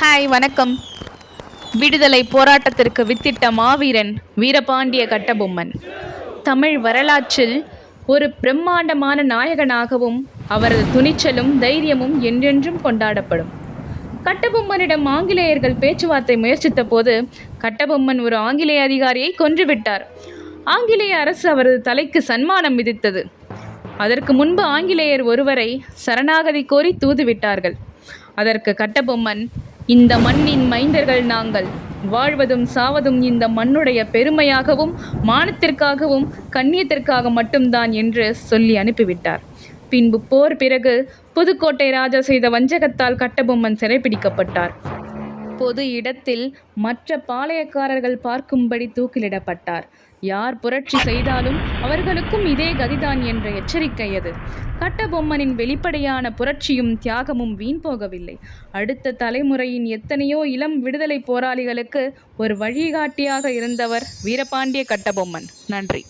Hi, வணக்கம். விடுதலை போராட்டத்திற்கு வித்திட்ட மாவீரன் வீரபாண்டிய கட்டபொம்மன். தமிழ் வரலாற்றில் ஒரு பிரம்மாண்டமான நாயகனாகவும் அவரது துணிச்சலும் தைரியமும் என்றென்றும் கொண்டாடப்படும். கட்டபொம்மனிடம் ஆங்கிலேயர்கள் பேச்சுவார்த்தை முயற்சித்த போது கட்டபொம்மன் ஒரு ஆங்கிலேய அதிகாரியை கொன்றுவிட்டார். ஆங்கிலேய அரசு அவரது தலைக்கு சன்மானம் விதித்தது. அதற்கு முன்பு ஆங்கிலேயர் ஒருவரை சரணாகதி கோரி தூதுவிட்டார்கள். அதற்கு கட்டபொம்மன், இந்த மண்ணின் மைந்தர்கள் நாங்கள், வாழ்வதும் சாவதும் இந்த மண்ணுடைய பெருமையாகவும் மானத்திற்காகவும் கண்ணியத்திற்காக மட்டும்தான் என்று சொல்லி அனுப்பிவிட்டார். பின்பு போர் பிறகு புதுக்கோட்டை ராஜா செய்த வஞ்சகத்தால் கட்டபொம்மன் சிறைப்பிடிக்கப்பட்டார். பொது இடத்தில் மற்ற பாளையக்காரர்கள் பார்க்கும்படி தூக்கிலிடப்பட்டார். யார் புரட்சி செய்தாலும் அவர்களுக்கும் இதே கதிதான் என்ற எச்சரிக்கை அது. கட்டபொம்மனின் வெளிப்படையான புரட்சியும் தியாகமும் வீண் போகவில்லை. அடுத்த தலைமுறையின் எத்தனையோ இளம் விடுதலை போராளிகளுக்கு ஒரு வழிகாட்டியாக இருந்தவர் வீரபாண்டிய கட்டபொம்மன். நன்றி.